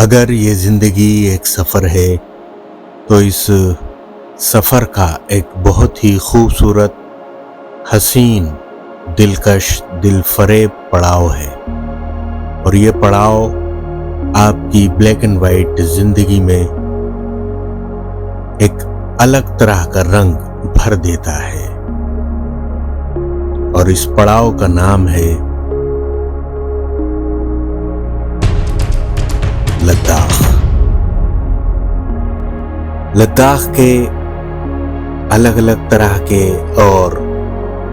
अगर ये ज़िंदगी एक सफ़र है तो इस सफ़र का एक बहुत ही खूबसूरत, हसीन, दिलकश, दिलफरेब पड़ाव है। और ये पड़ाव आपकी ब्लैक एंड वाइट ज़िंदगी में एक अलग तरह का रंग भर देता है। और इस पड़ाव का नाम है लद्दाख। लद्दाख के अलग अलग तरह के और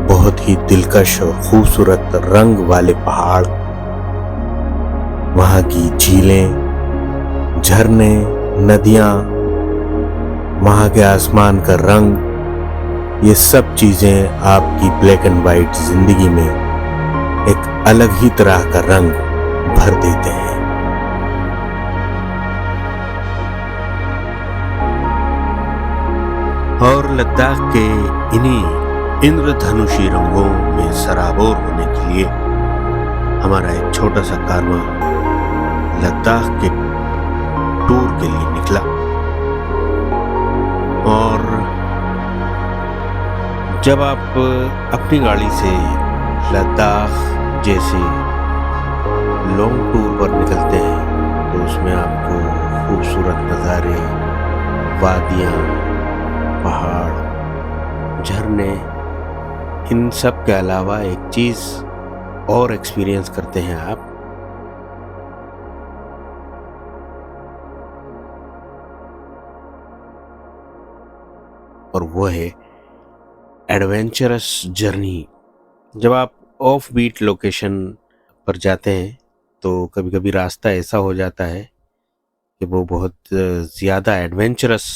बहुत ही दिलकश और खूबसूरत रंग वाले पहाड़, वहाँ की झीलें, झरने, नदियाँ, वहाँ के आसमान का रंग, ये सब चीज़ें आपकी ब्लैक एंड वाइट जिंदगी में एक अलग ही तरह का रंग भर देते हैं। और लद्दाख के इन्हीं इंद्रधनुषी रंगों में सराबोर होने के लिए हमारा एक छोटा सा कारवां लद्दाख के टूर के लिए निकला। और जब आप अपनी गाड़ी से लद्दाख जैसे लॉन्ग टूर पर निकलते हैं तो उसमें आपको खूबसूरत नज़ारे, वादियाँ, पहाड़, झरने, इन सब के अलावा एक चीज़ और एक्सपीरियंस करते हैं आप, और वो है एडवेंचरस जर्नी। जब आप ऑफ बीट लोकेशन पर जाते हैं तो कभी कभी रास्ता ऐसा हो जाता है कि वो बहुत ज़्यादा एडवेंचरस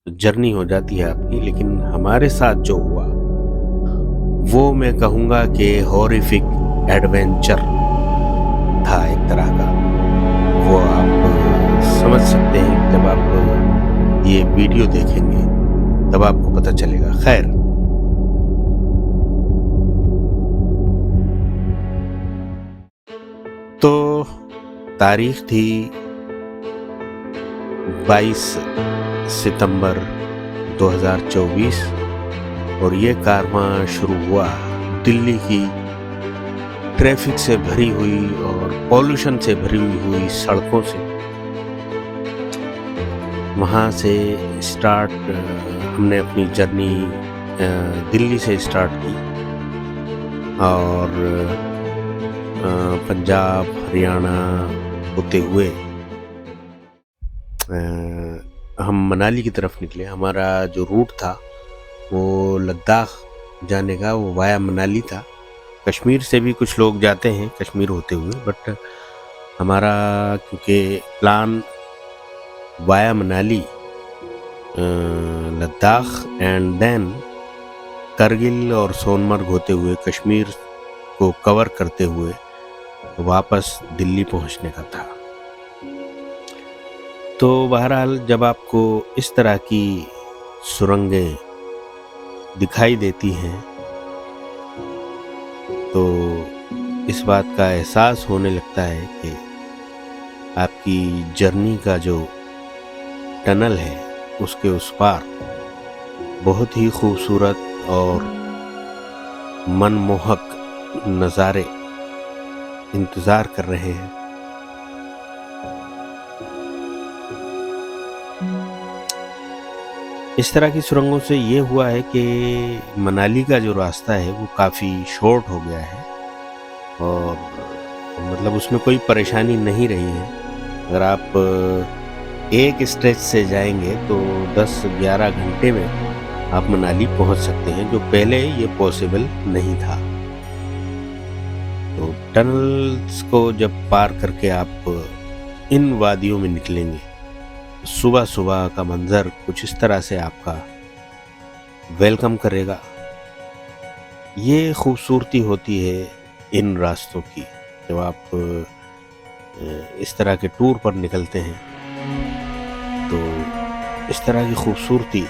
जर्नी हो जाती है आपकी। लेकिन हमारे साथ जो हुआ वो मैं कहूँगा कि हॉरिफिक एडवेंचर था एक तरह का। वो आप समझ सकते हैं, जब आप ये वीडियो देखेंगे तब आपको पता चलेगा। खैर, तो तारीख थी 22 सितंबर 2024 और ये कारवां शुरू हुआ दिल्ली की ट्रैफिक से भरी हुई और पॉल्यूशन से भरी हुई सड़कों से। वहाँ से स्टार्ट हमने अपनी जर्नी दिल्ली से स्टार्ट की और पंजाब, हरियाणा होते हुए हम मनाली की तरफ निकले। हमारा जो रूट था वो लद्दाख जाने का, वो वाया मनाली था। कश्मीर से भी कुछ लोग जाते हैं कश्मीर होते हुए, बट हमारा क्योंकि plan via Manali, Ladakh and then Kargil और सोनमर्ग होते हुए कश्मीर को कवर करते हुए वापस दिल्ली पहुंचने का था। तो बहरहाल जब आपको इस तरह की सुरंगें दिखाई देती हैं तो इस बात का एहसास होने लगता है कि आपकी जर्नी का जो टनल है उसके उस पार बहुत ही खूबसूरत और मनमोहक नज़ारे इंतज़ार कर रहे हैं। इस तरह की सुरंगों से ये हुआ है कि मनाली का जो रास्ता है वो काफ़ी शॉर्ट हो गया है और मतलब उसमें कोई परेशानी नहीं रही है। अगर आप एक स्ट्रेच से जाएंगे तो 10-11 घंटे में आप मनाली पहुंच सकते हैं, जो पहले ये पॉसिबल नहीं था। तो टनल्स को जब पार करके आप इन वादियों में निकलेंगे, सुबह सुबह का मंजर कुछ इस तरह से आपका वेलकम करेगा। ये खूबसूरती होती है इन रास्तों की। जब आप इस तरह के टूर पर निकलते हैं तो इस तरह की खूबसूरती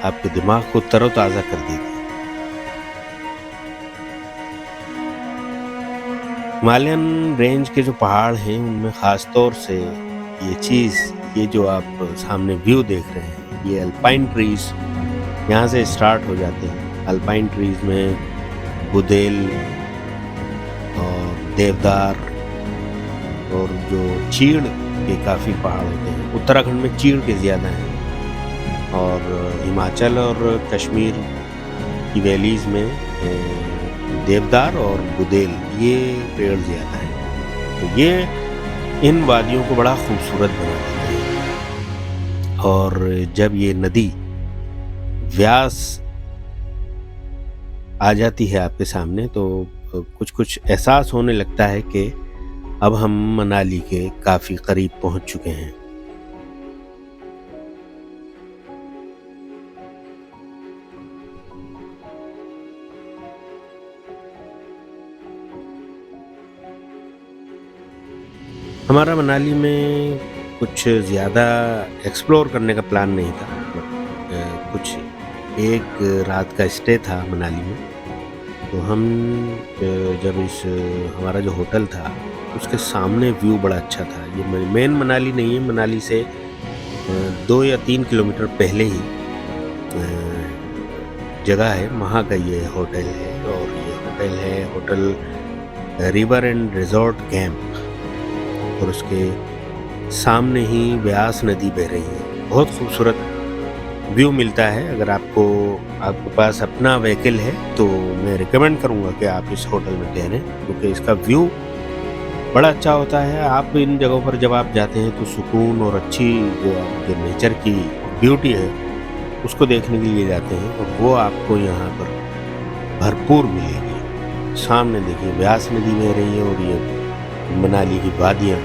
आपके दिमाग को तरोताज़ा कर देती है। हिमालयन रेंज के जो पहाड़ हैं उनमें ख़ास तौर से ये जो आप सामने व्यू देख रहे हैं, ये अल्पाइन ट्रीज़ यहाँ से स्टार्ट हो जाते हैं। अल्पाइन ट्रीज़ में बुदेल और देवदार और जो चीड़ के काफ़ी पहाड़ होते हैं। उत्तराखंड में चीड़ के ज़्यादा हैं और हिमाचल और कश्मीर की वैलीज़ में देवदार और बुदेल ये पेड़ ज़्यादा हैं। तो ये इन वादियों को बड़ा खूबसूरत बना देते हैं। और जब ये नदी व्यास आ जाती है आपके सामने तो कुछ कुछ एहसास होने लगता है कि अब हम मनाली के काफ़ी करीब पहुंच चुके हैं। हमारा मनाली में कुछ ज़्यादा एक्सप्लोर करने का प्लान नहीं था। कुछ एक रात का स्टे था मनाली में। तो हम जब हमारा जो होटल था उसके सामने व्यू बड़ा अच्छा था। ये मेन मनाली नहीं है, मनाली से 2 या 3 किलोमीटर पहले ही जगह है, वहाँ का ये होटल है। और ये होटल है hotel river and resort camp और उसके सामने ही व्यास नदी बह रही है। बहुत खूबसूरत व्यू मिलता है। अगर आपके पास अपना व्हीकल है तो मैं रिकमेंड करूँगा कि आप इस होटल में ठहरें, क्योंकि इसका व्यू बड़ा अच्छा होता है। आप इन जगहों पर जब आप जाते हैं तो सुकून और अच्छी जो नेचर की ब्यूटी है उसको देखने के लिए जाते हैं और वो आपको यहाँ पर भरपूर मिलेगी। सामने देखिए व्यास नदी बह रही है और ये मनाली की वादियाँ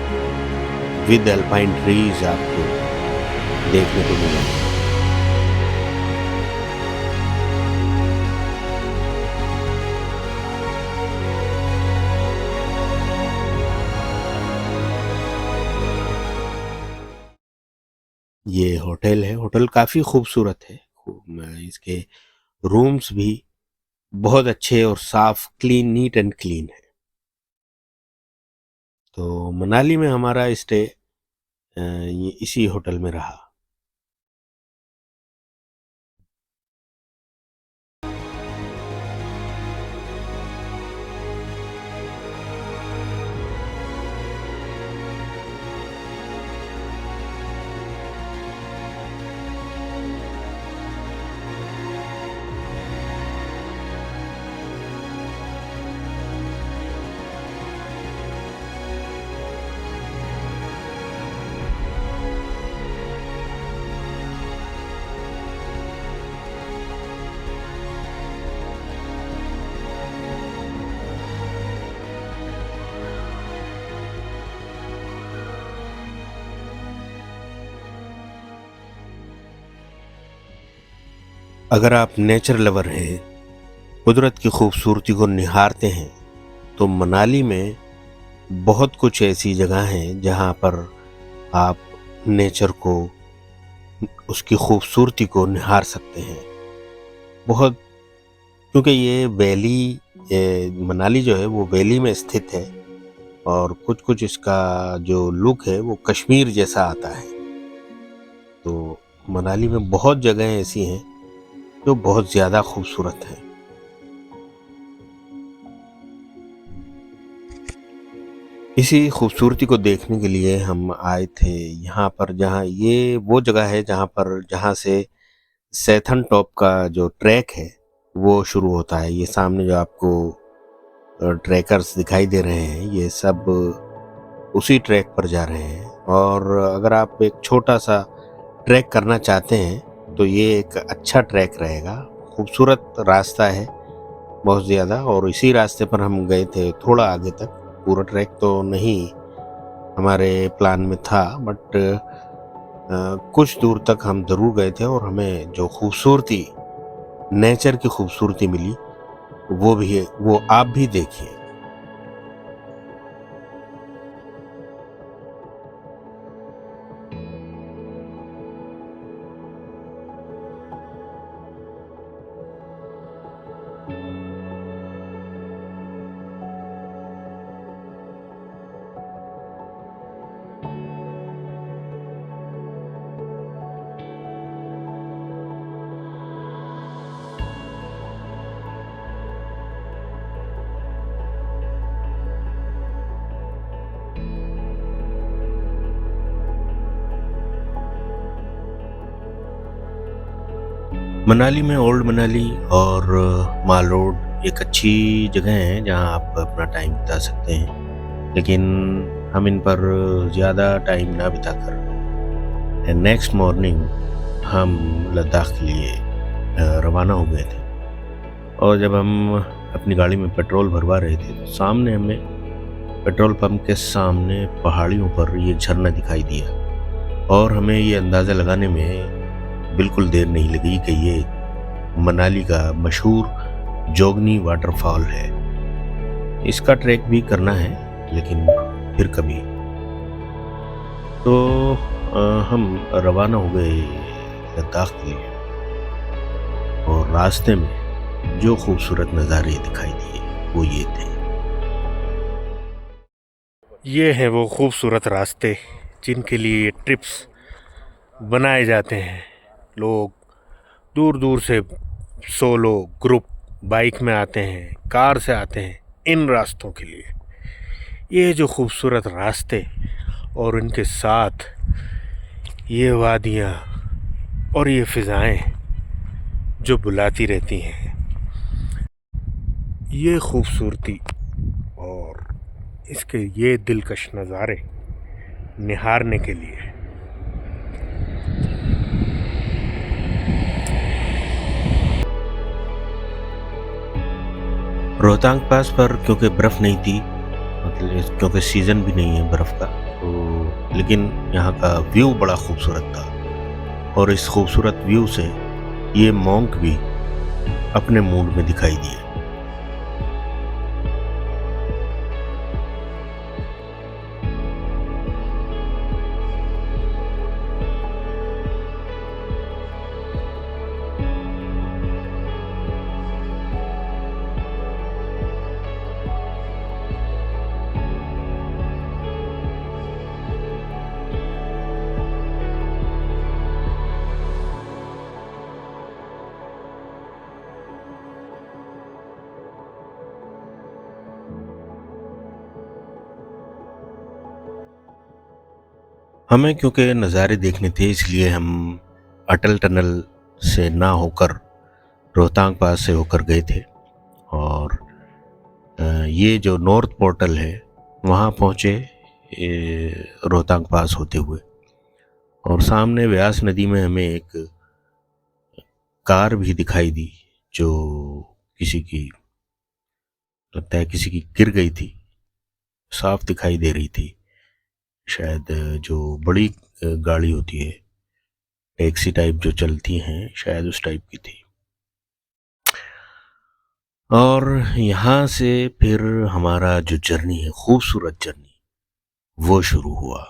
विद अल्पाइन ट्रीज आपको देखने को मिलेंगे। ये होटल है, होटल काफ़ी खूबसूरत है। इसके रूम्स भी बहुत अच्छे और साफ, क्लीन, नीट एंड क्लीन है। तो मनाली में हमारा स्टे ये इसी होटल में रहा। अगर आप नेचर लवर हैं, कुदरत की खूबसूरती को निहारते हैं, तो मनाली में बहुत कुछ ऐसी जगह हैं जहाँ पर आप नेचर को, उसकी खूबसूरती को निहार सकते हैं। बहुत, क्योंकि ये मनाली जो है वो वैली में स्थित है और कुछ कुछ इसका जो लुक है वो कश्मीर जैसा आता है। तो मनाली में बहुत जगहें ऐसी हैं जो बहुत ज़्यादा खूबसूरत हैं। इसी खूबसूरती को देखने के लिए हम आए थे यहाँ पर, जहाँ ये वो जगह है जहाँ से सैथन टॉप का जो ट्रैक है वो शुरू होता है। ये सामने जो आपको ट्रैकर्स दिखाई दे रहे हैं, ये सब उसी ट्रैक पर जा रहे हैं। और अगर आप एक छोटा सा ट्रैक करना चाहते हैं तो ये एक अच्छा ट्रैक रहेगा। खूबसूरत रास्ता है बहुत ज़्यादा, और इसी रास्ते पर हम गए थे थोड़ा आगे तक। पूरा ट्रैक तो नहीं हमारे प्लान में था, बट कुछ दूर तक हम ज़रूर गए थे और हमें जो खूबसूरती, नेचर की खूबसूरती मिली वो भी है, वो आप भी देखिए। मनाली में ओल्ड मनाली और माल रोड एक अच्छी जगह है जहाँ आप अपना टाइम बिता सकते हैं, लेकिन हम इन पर ज़्यादा टाइम ना बिताकर नेक्स्ट मॉर्निंग हम लद्दाख के लिए रवाना हो गए थे। और जब हम अपनी गाड़ी में पेट्रोल भरवा रहे थे तो सामने हमें पेट्रोल पंप के सामने पहाड़ियों पर ये झरना दिखाई दिया, और हमें ये अंदाज़ा लगाने में बिल्कुल देर नहीं लगी कि ये मनाली का मशहूर जोगनी वाटरफॉल है। इसका ट्रैक भी करना है, लेकिन फिर कभी। तो हम रवाना हो गए लद्दाख के लिए, और रास्ते में जो खूबसूरत नज़ारे दिखाई दिए वो ये थे। ये हैं वो खूबसूरत रास्ते जिनके लिए ट्रिप्स बनाए जाते हैं। लोग दूर दूर से सोलो ग्रुप बाइक में आते हैं, कार से आते हैं इन रास्तों के लिए। ये जो खूबसूरत रास्ते और इनके साथ ये वादियाँ और ये फ़िज़ाएं जो बुलाती रहती हैं, ये खूबसूरती और इसके ये दिलकश नज़ारे निहारने के लिए रोहतांग पास पर क्योंकि बर्फ़ नहीं थी, मतलब क्योंकि सीज़न भी नहीं है बर्फ़ का, तो लेकिन यहाँ का व्यू बड़ा खूबसूरत था। और इस खूबसूरत व्यू से ये मॉन्क भी अपने मूड में दिखाई दिए। हमें क्योंकि नज़ारे देखने थे, इसलिए हम अटल टनल से ना होकर रोहतांग पास से होकर गए थे, और ये जो नॉर्थ पोर्टल है वहाँ पहुँचे रोहतांग पास होते हुए। और सामने व्यास नदी में हमें एक कार भी दिखाई दी जो किसी की, लगता है किसी की गिर गई थी, साफ दिखाई दे रही थी। शायद जो बड़ी गाड़ी होती है, टैक्सी टाइप जो चलती हैं, शायद उस टाइप की थी। और यहाँ से फिर हमारा जो जर्नी है, खूबसूरत जर्नी, वो शुरू हुआ।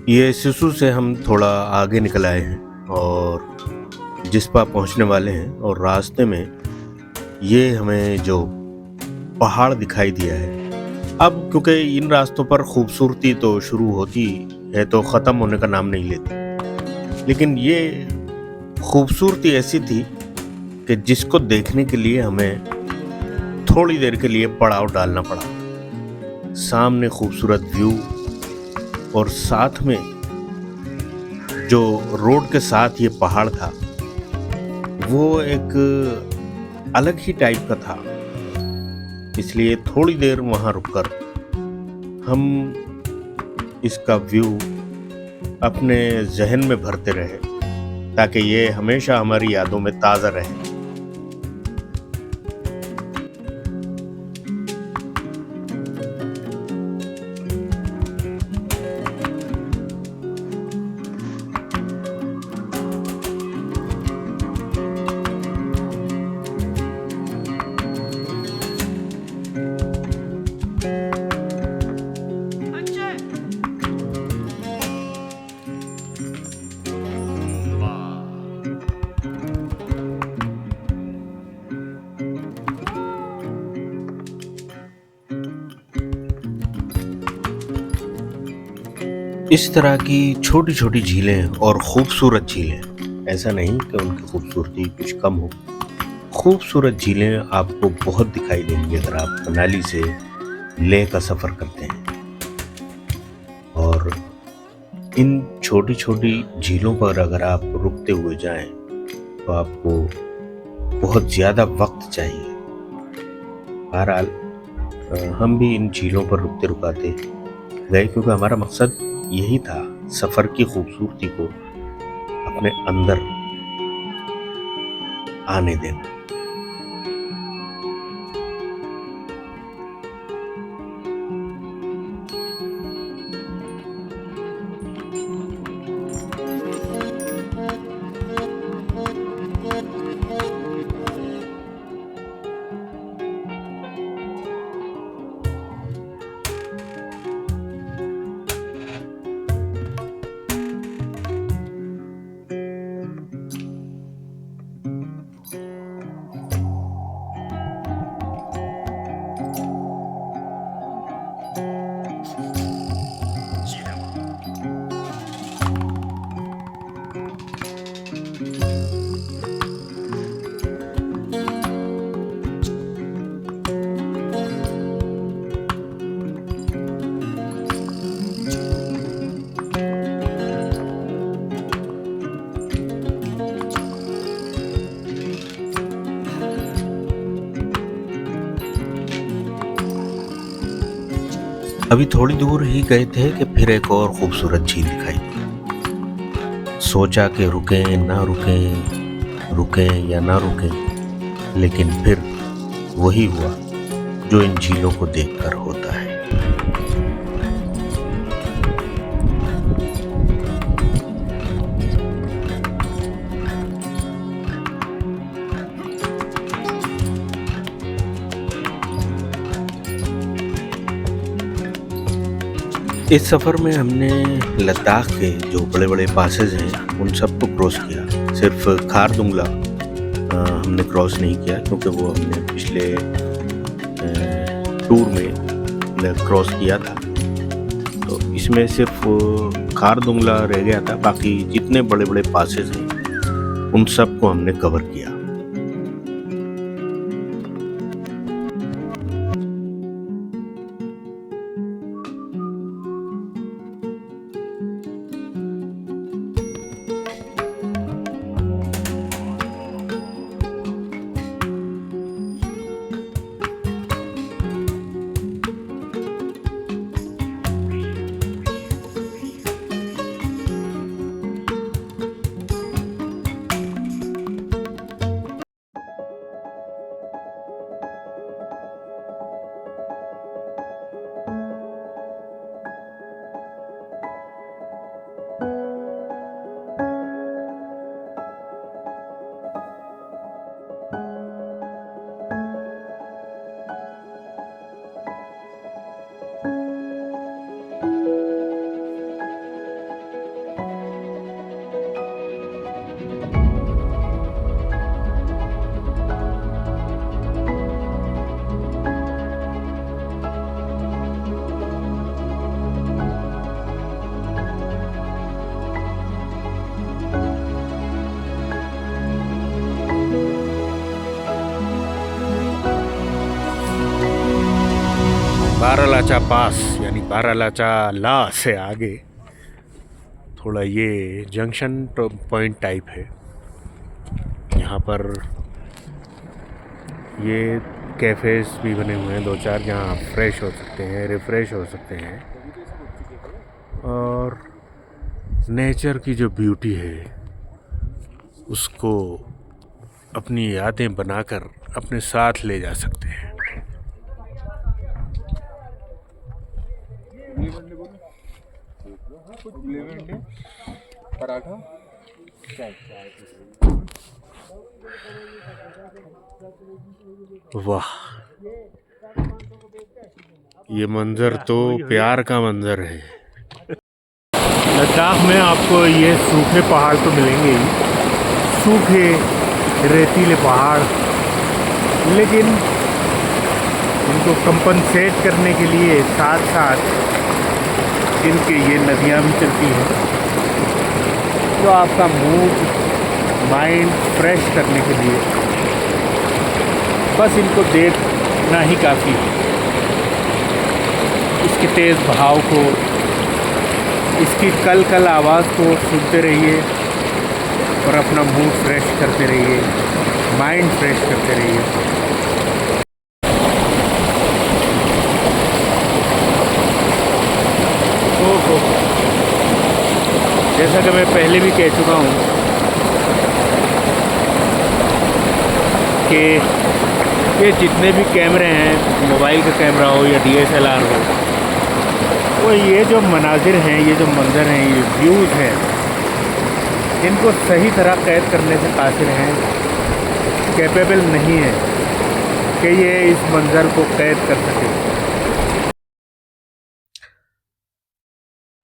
ये सिसु से हम थोड़ा आगे निकल आए हैं और जिस्पा पहुंचने वाले हैं, और रास्ते में ये हमें जो पहाड़ दिखाई दिया है। अब क्योंकि इन रास्तों पर खूबसूरती तो शुरू होती है तो ख़त्म होने का नाम नहीं लेती, लेकिन ये खूबसूरती ऐसी थी कि जिसको देखने के लिए हमें थोड़ी देर के लिए पड़ाव डालना पड़ा। सामने खूबसूरत व्यू और साथ में जो रोड के साथ ये पहाड़ था वो एक अलग ही टाइप का था, इसलिए थोड़ी देर वहाँ रुककर हम इसका व्यू अपने जहन में भरते रहे ताकि ये हमेशा हमारी यादों में ताज़ा रहे। इस तरह की छोटी छोटी झीलें और खूबसूरत झीलें, ऐसा नहीं कि उनकी खूबसूरती कुछ कम हो, खूबसूरत झीलें आपको बहुत दिखाई देंगी अगर आप मनाली से लेह का सफ़र करते हैं। और इन छोटी छोटी झीलों पर अगर आप रुकते हुए जाएं तो आपको बहुत ज़्यादा वक्त चाहिए। बहरहाल हम भी इन झीलों पर रुकते रुकाते गए क्योंकि हमारा मकसद यही था, सफ़र की खूबसूरती को अपने अंदर आने देना। अभी थोड़ी दूर ही गए थे कि फिर एक और खूबसूरत झील दिखाई दी। सोचा कि रुकें ना रुकें, रुकें या ना रुकें, लेकिन फिर वही हुआ जो इन झीलों को देखकर होता है। इस सफ़र में हमने लद्दाख के जो बड़े बड़े पासेज हैं उन सबको क्रॉस किया। सिर्फ खारदुंगला हमने क्रॉस नहीं किया क्योंकि वो हमने पिछले टूर में क्रॉस किया था, तो इसमें सिर्फ खारदुंगला रह गया था। बाकी जितने बड़े बड़े पासेज हैं उन सबको हमने कवर किया। बारालाचा पास यानी बारालाचा ला से आगे थोड़ा ये जंक्शन पॉइंट टाइप है। यहाँ पर ये कैफ़ेज़ भी बने हुए हैं 2-4, जहाँ आप फ्रेश हो सकते हैं, रिफ़्रेश हो सकते हैं। और नेचर की जो ब्यूटी है उसको अपनी यादें बनाकर अपने साथ ले जा सकते हैं। पराठा वाह, ये मंज़र तो प्यार का मंज़र है। लद्दाख में आपको ये सूखे पहाड़ तो मिलेंगे ही, सूखे रेतीले पहाड़, लेकिन इनको कंपनसेट करने के लिए साथ साथ इनके ये नदियाँ भी चलती हैं, जो आपका मूड माइंड फ्रेश करने के लिए बस इनको देखना ही काफ़ी है। इसके तेज़ बहाव को, इसकी कल कल आवाज़ को सुनते रहिए और अपना मूड फ्रेश करते रहिए, माइंड फ्रेश करते रहिए। ओहो, जैसा कि मैं पहले भी कह चुका हूँ कि ये जितने भी कैमरे हैं, मोबाइल का कैमरा हो या DSLR हो, वो ये जो मनाजिर हैं, ये जो मंज़र हैं, ये व्यूज़ हैं, इनको सही तरह कैद करने से कासिर हैं, कैपेबल नहीं है कि ये इस मंज़र को कैद कर सके।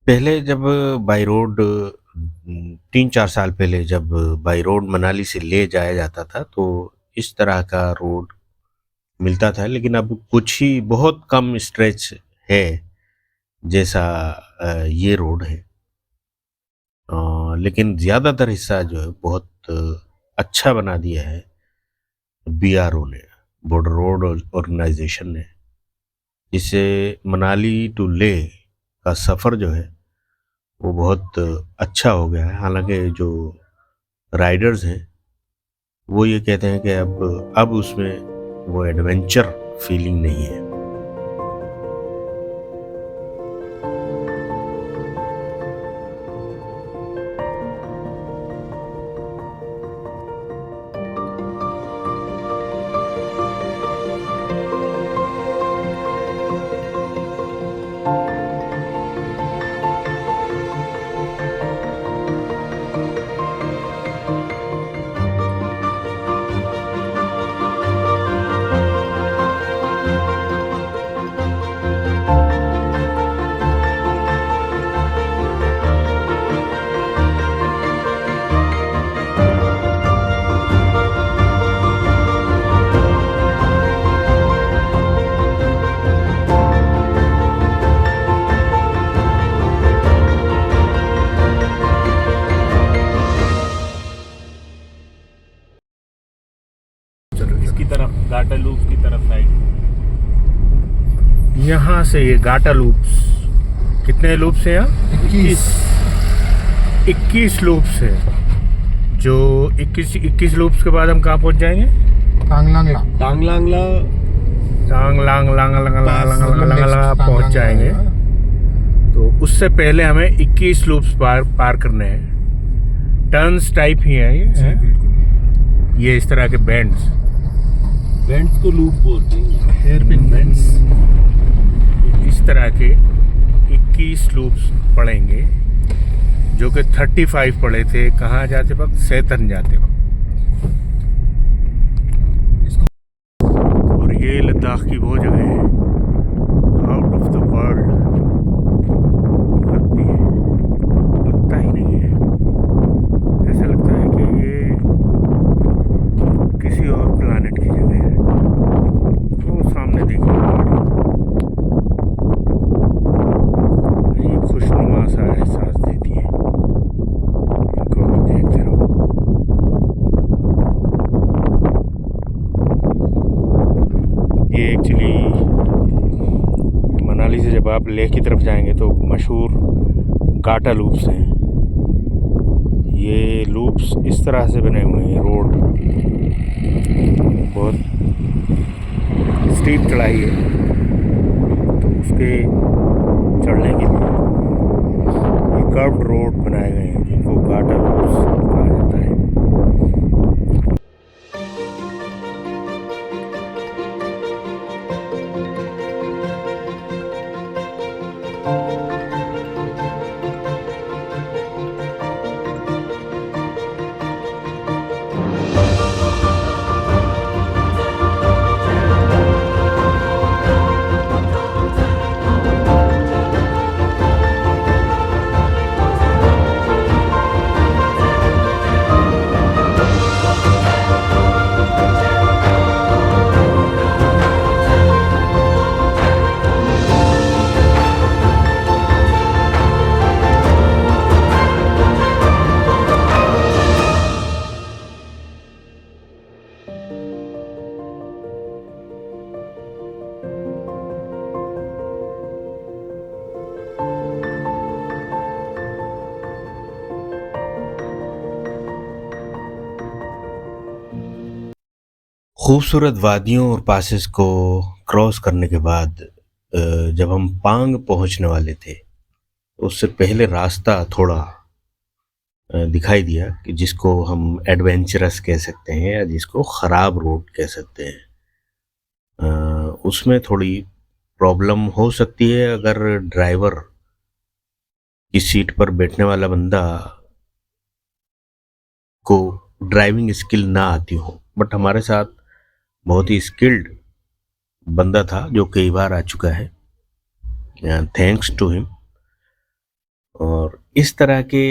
पहले जब बाई रोड 3-4 साल पहले जब बाई रोड मनाली से ले जाया जाता था तो इस तरह का रोड मिलता था, लेकिन अब कुछ ही बहुत कम स्ट्रेच है जैसा ये रोड है। लेकिन ज़्यादातर हिस्सा जो है बहुत अच्छा बना दिया है BRO ने, बॉर्डर रोड ऑर्गेनाइजेशन ने। इससे मनाली टू लेह का सफ़र जो है वो बहुत अच्छा हो गया है। हालांकि जो राइडर्स हैं वो ये कहते हैं कि अब उसमें वो एडवेंचर फीलिंग नहीं है। इसकी तरफ गाटा लूप की तरफ साइड, यहाँ से ये गाटा लूप्स, कितने लूप्स हैं यहाँ? 21 लूप्स हैं। जो 21 लूप्स के बाद हम कहाँ पहुँच जाएंगे? टांगलांगला पहुँच जाएंगे। तो उससे पहले हमें 21 लूप्स पार करने हैं। टर्न्स टाइप ही हैं ये इस तरह के बेंड्स को लूप बोलते हैं, हेयरपिन बेंड्स। इस तरह के 21 लूप्स पड़ेंगे, जो कि 35 पड़े थे कहाँ जाते वक्त? सेतन जाते वक्त। और ये लद्दाख की वो जगह है आउट ऑफ द वर्ल्ड लगती है, लगता ही नहीं है, ऐसा लगता है कि ये किसी और प्लानेट की जगह है। वो सामने देखो, अजीब खुशनुमा सा एहसास देती है, इनको अगर देखते रहो। ये एक्चुअली मनाली से जब आप लेह की तरफ जाएंगे तो मशहूर गाटा लूप्स हैं। ये लूप्स इस तरह से बने हुए हैं, रोड बहुत स्टीप चढ़ाई है, तो उसके चढ़ने के लिए ये कर्व्ड रोड बनाए गए हैं जिनको गाटा लूप्स कहा जाता है। खूबसूरत वादियों और पासेस को क्रॉस करने के बाद जब हम पांग पहुंचने वाले थे तो उससे पहले रास्ता थोड़ा दिखाई दिया कि जिसको हम एडवेंचरस कह सकते हैं या जिसको ख़राब रोड कह सकते हैं। उसमें थोड़ी प्रॉब्लम हो सकती है अगर ड्राइवर की सीट पर बैठने वाला बंदा को ड्राइविंग स्किल ना आती हो, बट हमारे साथ बहुत ही स्किल्ड बंदा था जो कई बार आ चुका है, थैंक्स टू हिम। और इस तरह के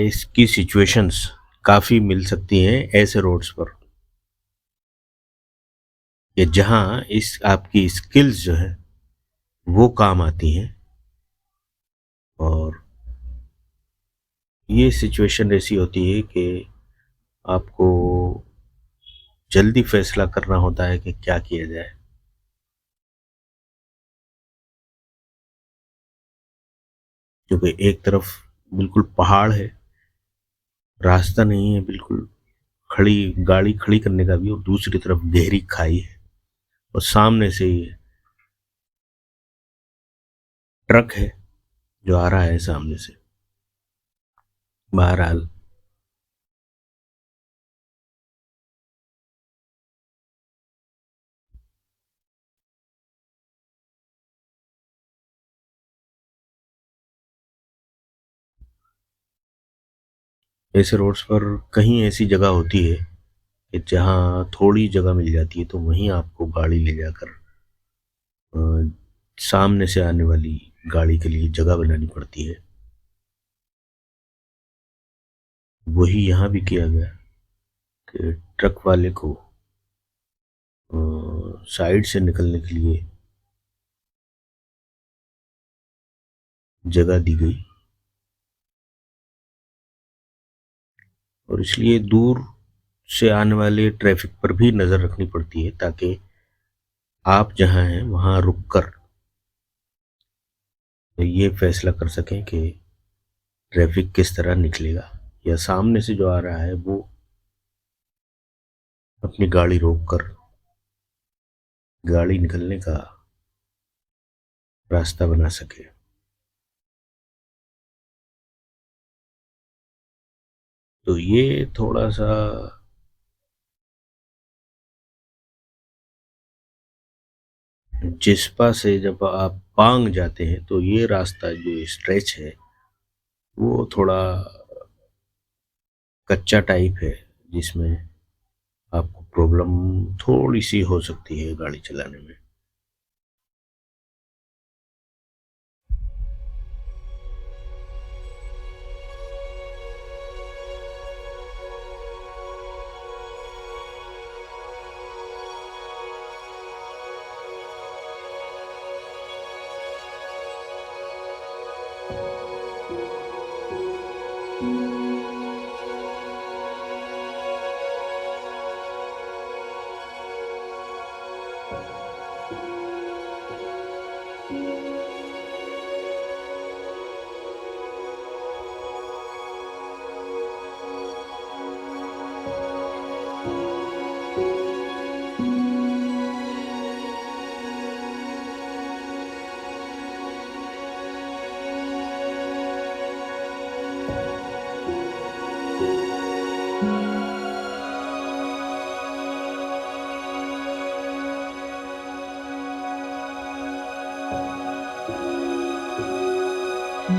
इसकी सिचुएशंस काफ़ी मिल सकती हैं ऐसे रोड्स पर कि जहाँ इस आपकी स्किल्स जो है वो काम आती हैं। और ये सिचुएशन ऐसी होती है कि आपको जल्दी फैसला करना होता है कि क्या किया जाए, क्योंकि एक तरफ बिल्कुल पहाड़ है, रास्ता नहीं है बिल्कुल खड़ी गाड़ी खड़ी करने का भी, और दूसरी तरफ गहरी खाई है और सामने से ये ट्रक है जो आ रहा है सामने से। बहरहाल ऐसे रोड्स पर कहीं ऐसी जगह होती है कि जहाँ थोड़ी जगह मिल जाती है तो वहीं आपको गाड़ी ले जाकर अ, सामने से आने वाली गाड़ी के लिए जगह बनानी पड़ती है। वही यहाँ भी किया गया कि ट्रक वाले को साइड से निकलने के लिए जगह दी गई, और इसलिए दूर से आने वाले ट्रैफिक पर भी नज़र रखनी पड़ती है ताकि आप जहाँ हैं वहाँ रुककर ये फैसला कर सकें कि ट्रैफिक किस तरह निकलेगा, या सामने से जो आ रहा है वो अपनी गाड़ी रोककर गाड़ी निकलने का रास्ता बना सके। तो ये थोड़ा सा जिस्पा से जब आप पांग जाते हैं तो ये रास्ता जो स्ट्रेच है वो थोड़ा कच्चा टाइप है, जिसमें आपको प्रॉब्लम थोड़ी सी हो सकती है गाड़ी चलाने में। ये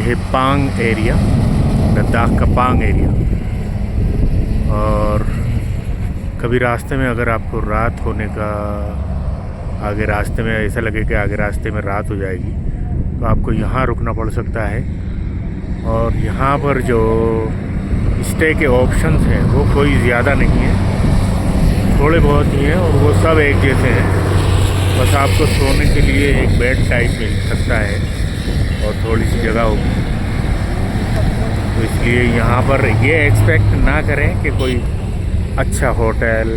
है पांग एरिया, लद्दाख का पांग एरिया। और कभी रास्ते में अगर आपको रात होने का, आगे रास्ते में ऐसा लगे कि आगे रास्ते में रात हो जाएगी, तो आपको यहाँ रुकना पड़ सकता है। और यहाँ पर जो स्टे के ऑप्शंस हैं वो कोई ज़्यादा नहीं है, थोड़े बहुत ही हैं, और वो सब एक जैसे हैं। बस आपको सोने के लिए एक बेड टाइप मिल सकता है और थोड़ी सी जगह होगी। तो इसलिए यहाँ पर ये एक्सपेक्ट ना करें कि कोई अच्छा होटल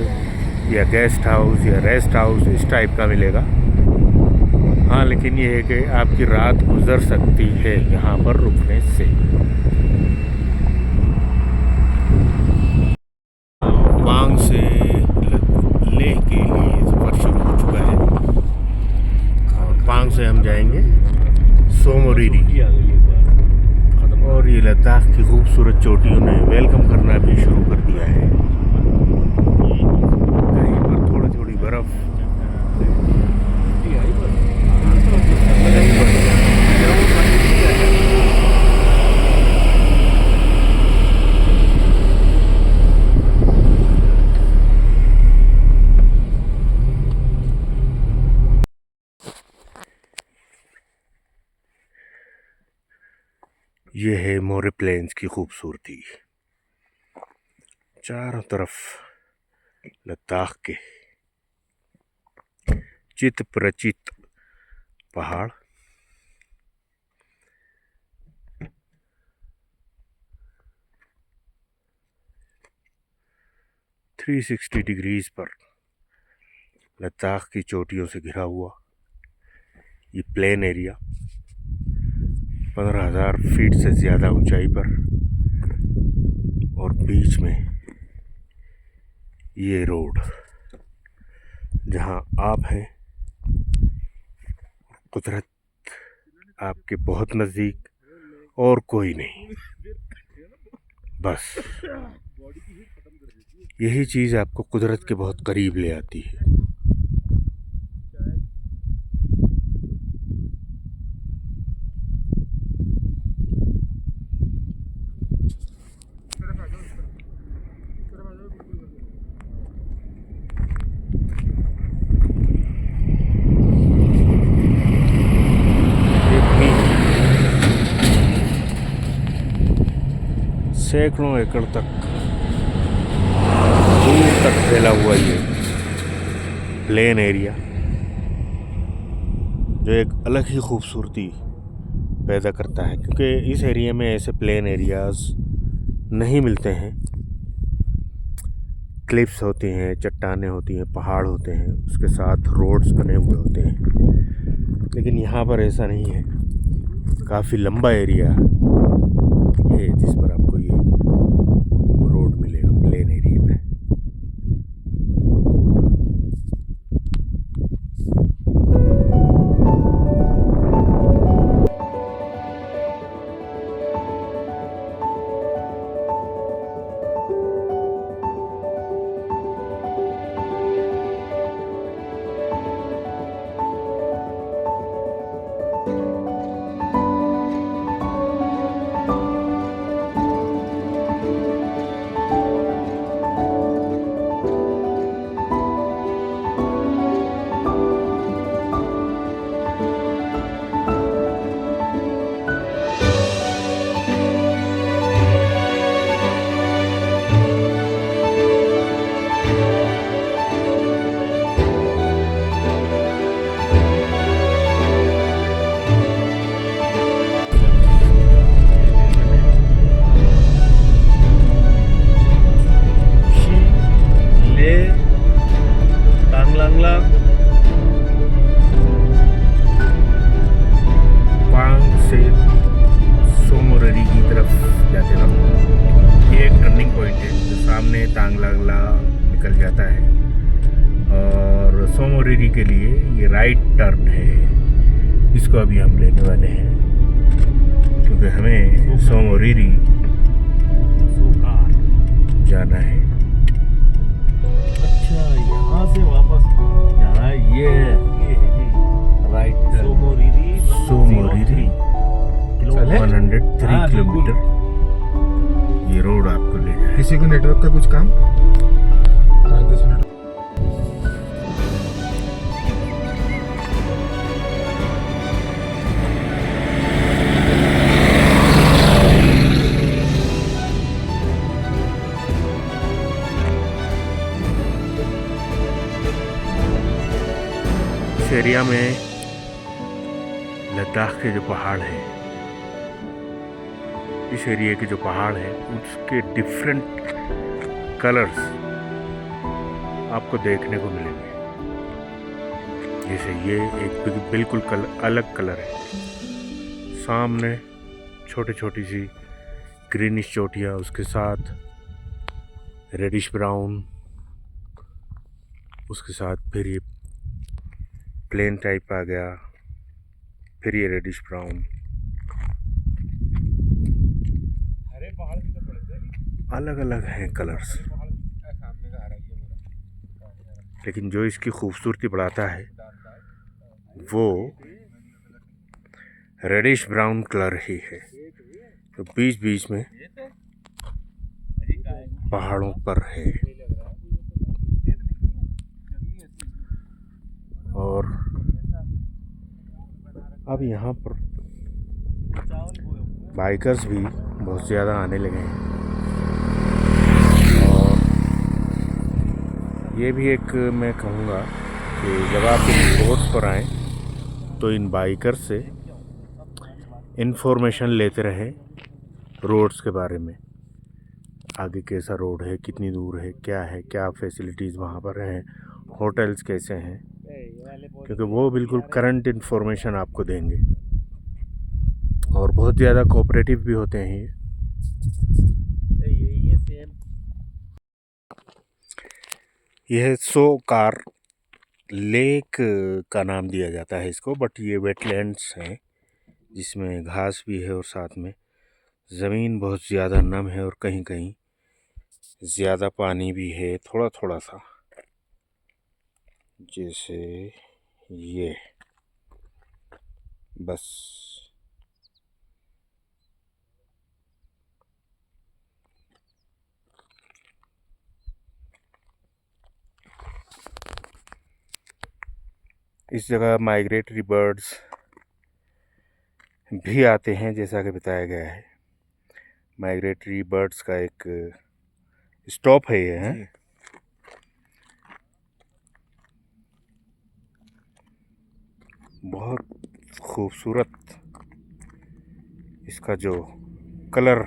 या गेस्ट हाउस या रेस्ट हाउस इस टाइप का मिलेगा। हाँ, लेकिन ये है कि आपकी रात गुजर सकती है यहाँ पर रुकने से। पांग से लेह के लिए सफ़र शुरू हो चुका है और पांग से हम जाएंगे सोमोरिरी। और ये लद्दाख की खूबसूरत चोटियों ने वेलकम करना भी शुरू कर दिया है। कहीं पर थोड़ी थोड़ी बर्फ़, ये है मोरे प्लेन्स की खूबसूरती। चारों तरफ लद्दाख के चित प्रचित पहाड़, थ्री 360 डिग्रीज पर लद्दाख की चोटियों से घिरा हुआ ये प्लेन एरिया, 15,000 फीट से ज़्यादा ऊंचाई पर, और बीच में ये रोड जहां आप हैं, कुदरत आपके बहुत नज़दीक और कोई नहीं। बस यही चीज़ आपको कुदरत के बहुत करीब ले आती है। सैकड़ों एकड़ तक दूर तक फैला हुआ ये प्लेन एरिया, जो एक अलग ही खूबसूरती पैदा करता है, क्योंकि इस एरिया में ऐसे प्लेन एरियाज नहीं मिलते हैं। क्लिप्स होती हैं, चट्टानें होती हैं, पहाड़ होते हैं, उसके साथ रोड्स बने हुए होते हैं, लेकिन यहाँ पर ऐसा नहीं है। काफ़ी लंबा एरिया है जिस पर आपको ये रोड मिलेगा प्लेन एरिया में। सोमोरिरी के लिए ये राइट टर्न है, इसको अभी हम लेने वाले हैं क्योंकि हमें सोमोरिरी जाना है। अच्छा, यहाँ से वापस जाना है। ये राइट सोमोरिरी 103 किलोमीटर ये रोड आपको ले जाए। किसी को नेटवर्क का कुछ काम 5-10 मिनट इस एरिया में लद्दाख के जो पहाड़ हैं, इस एरिया के जो पहाड़ हैं उसके डिफरेंट कलर्स आपको देखने को मिलेंगे। जैसे ये एक बिल्कुल अलग कलर है, सामने छोटी छोटी सी ग्रीनिश चोटियाँ, उसके साथ रेडिश ब्राउन, उसके साथ फिर ये प्लेन टाइप आ गया, फिर ये रेडिश ब्राउन। अलग अलग हैं कलर्स, लेकिन जो इसकी खूबसूरती बढ़ाता है वो रेडिश ब्राउन कलर ही है, तो बीच बीच में पहाड़ों पर है। और अब यहाँ पर बाइकर्स भी बहुत ज़्यादा आने लगे हैं, और ये भी एक मैं कहूँगा कि जब आप इन रोड्स पर आएँ तो इन बाइकर से इन्फॉर्मेशन लेते रहें रोड्स के बारे में, आगे कैसा रोड है, कितनी दूर है, क्या फैसिलिटीज़ वहाँ पर हैं, होटल्स कैसे हैं, क्योंकि वो बिल्कुल करंट इन्फॉर्मेशन आपको देंगे। और बहुत ज़्यादा कोऑपरेटिव भी होते हैं ये सेम। यह सोकार लेक का नाम दिया जाता है इसको, बट ये वेटलैंड्स हैं जिसमें घास भी है और साथ में ज़मीन बहुत ज़्यादा नम है और कहीं कहीं ज़्यादा पानी भी है, थोड़ा थोड़ा सा। जैसे ये बस इस जगह माइग्रेटरी बर्ड्स भी आते हैं, जैसा कि बताया गया है। माइग्रेटरी बर्ड्स का एक स्टॉप है ये है। बहुत खूबसूरत इसका जो कलर,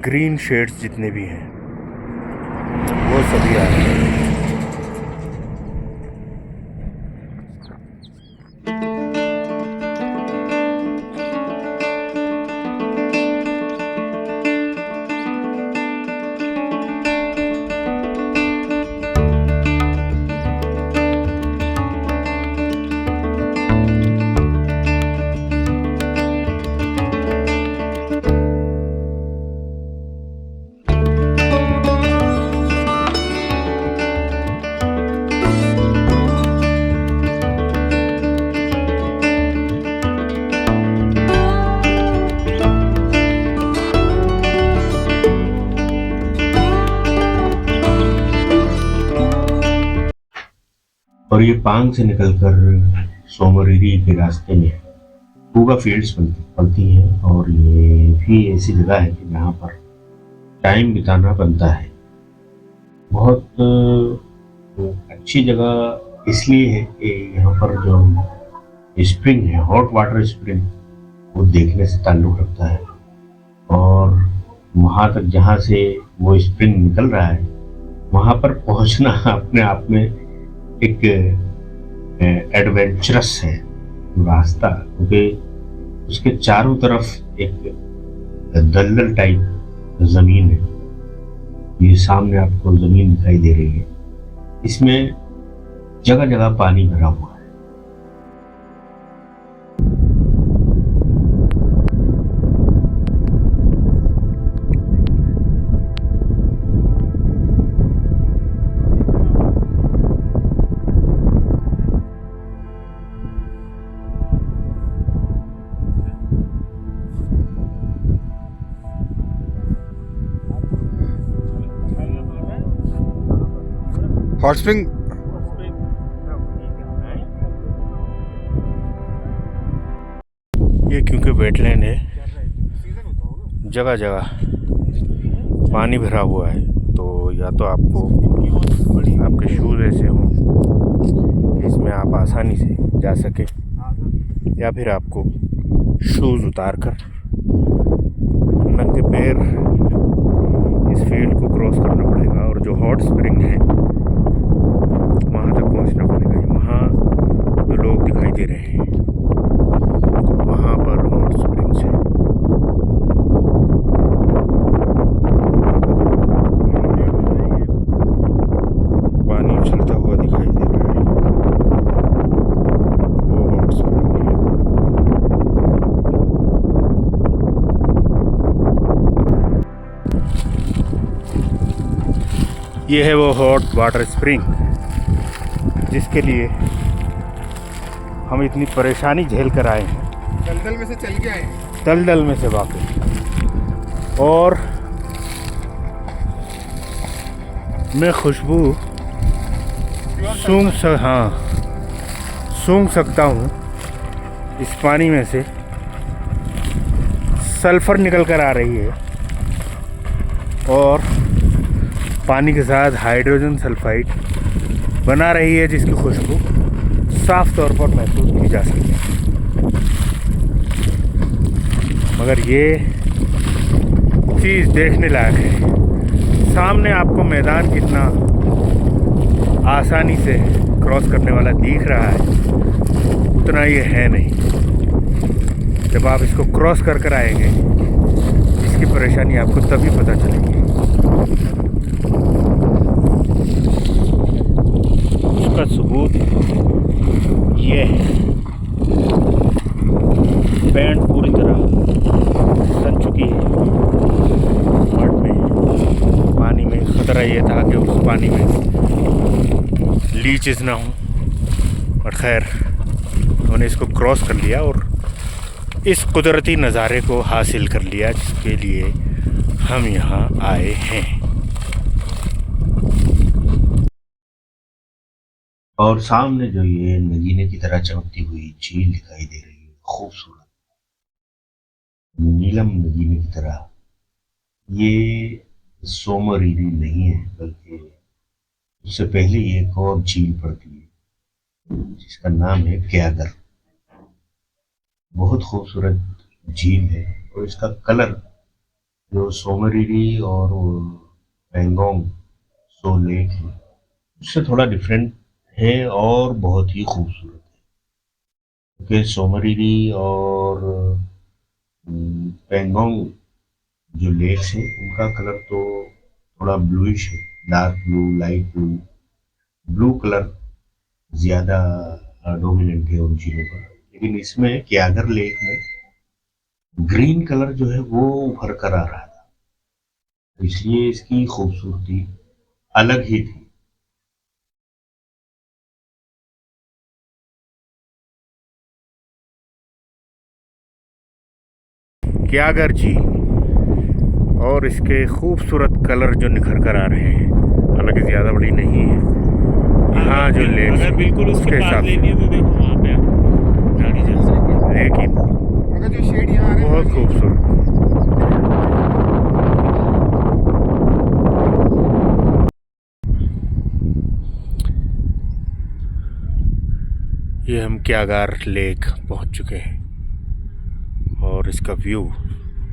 ग्रीन शेड्स जितने भी हैं वो सभी आ रहे हैं। और ये पांग से निकलकर सोमोरिरी के रास्ते में पूगा फील्ड्स पड़ती हैं, और ये भी ऐसी जगह है कि जहाँ पर टाइम बिताना बनता है। बहुत अच्छी जगह इसलिए है कि यहाँ पर जो स्प्रिंग है, हॉट वाटर स्प्रिंग, वो देखने से ताल्लुक़ रखता है, और वहाँ तक जहाँ से वो स्प्रिंग निकल रहा है वहाँ पर पहुँचना अपने आप में एक एडवेंचरस है रास्ता, क्योंकि उसके चारों तरफ एक दलदल टाइप ज़मीन है। ये सामने आपको ज़मीन दिखाई दे रही है, इसमें जगह जगह पानी भरा हुआ है। हॉट स्प्रिंग ये क्योंकि वेटलैंड है, जगह जगह पानी भरा हुआ है, तो या तो आपको आपके शूज़ ऐसे हों कि इसमें आप आसानी से जा सके, या फिर आपको शूज़ उतार कर नंगे पैर इस फील्ड को क्रॉस करना पड़ेगा। और जो हॉट स्प्रिंग है वहाँ तक पहुँचना पड़ेगा। वहाँ जो लोग दिखाई दे रहे हैं वहाँ पर हॉट स्प्रिंग्स है। पानी उछलता हुआ दिखाई दे रहा है, वो हॉट स्प्रिंग है। ये है वो हॉट वाटर स्प्रिंग जिसके लिए हम इतनी परेशानी झेल कर आए हैं, दलदल में से चल के आए हैं। दलदल में से वाकई। और मैं खुशबू सूंघ सकता हूँ इस पानी में से। सल्फर निकल कर आ रही है और पानी के साथ हाइड्रोजन सल्फाइड बना रही है, जिसकी खुशबू साफ तौर पर महसूस की जा सकती है। मगर ये चीज़ देखने लायक है। सामने आपको मैदान कितना आसानी से क्रॉस करने वाला दिख रहा है, उतना ये है नहीं। जब आप इसको क्रॉस कर आएंगे इसकी परेशानी आपको तभी पता चलेगी। उसका सबूत ये है, बैंड पूरी तरह सन चुकी है मड में। पानी में ख़तरा ये था कि उस पानी में लीचेस ना हो, और खैर हमने इसको क्रॉस कर लिया और इस कुदरती नज़ारे को हासिल कर लिया जिसके लिए हम यहाँ आए हैं। और सामने जो ये नगीने की तरह चमकती हुई झील दिखाई दे रही है, खूबसूरत नीलम नगीने की तरह, ये सोमरीरी नहीं है, बल्कि उससे पहले एक और झील पड़ती है जिसका नाम है क्यागर। बहुत खूबसूरत झील है और इसका कलर जो सोमरीरी और पेंगोंग सो लेक है उससे थोड़ा डिफरेंट है और बहुत ही खूबसूरत है। क्योंकि सोमरीरी और पेंगोंग जो लेक्स हैं उनका कलर तो थोड़ा ब्लूइश है, dark blue, light blue, blue colour ज़्यादा डोमिनेंट है उन झीलों का। लेकिन इसमें क्यागर लेक में ग्रीन कलर जो है वो उभर कर आ रहा था, इसलिए इसकी खूबसूरती अलग ही थी। क्यागर झील और इसके खूबसूरत कलर जो निखर कर आ रहे हैं, हालांकि ज़्यादा बड़ी नहीं है। हाँ जो लेक अगर बिल्कुल उसके पास हिसाब लेनी है तो देखो वहाँ पे गाड़ी चल सकती है। लेकिन मगर जो शेड यहाँ आ रहा है बहुत खूबसूरत। ये हम क्यागर लेक पहुंच चुके हैं और इसका व्यू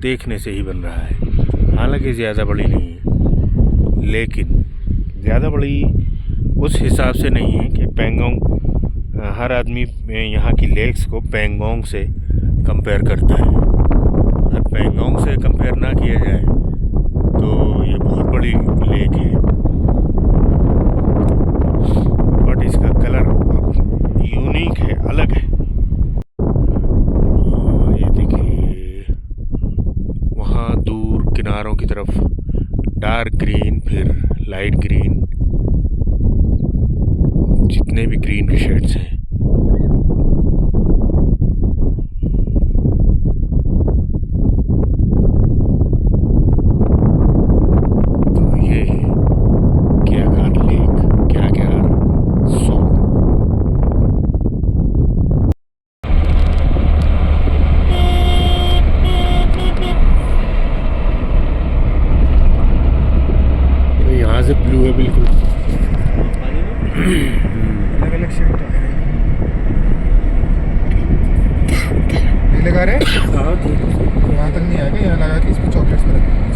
देखने से ही बन रहा है। हालांकि ज़्यादा बड़ी नहीं है, लेकिन ज़्यादा बड़ी उस हिसाब से नहीं है कि पेंगोंग, हर आदमी यहाँ की लेक्स को पेंगोंग से कंपेयर करता है। अगर पेंगोंग से कंपेयर ना किया जाए तो ये बहुत बड़ी लेक है, बट इसका कलर डार्क ग्रीन, फिर लाइट ग्रीन, जितने भी ग्रीन के शेड्स हैं। तो ये है क्यागार लेक, क्यागार सो। तो यहाँ से ब्लू है बिल्कुल। अलग अलग शेड ये लगा रहे हैं। हाँ, वहाँ तक नहीं आएगा, यहाँ लगा के इसमें चॉकलेट्स में रखें।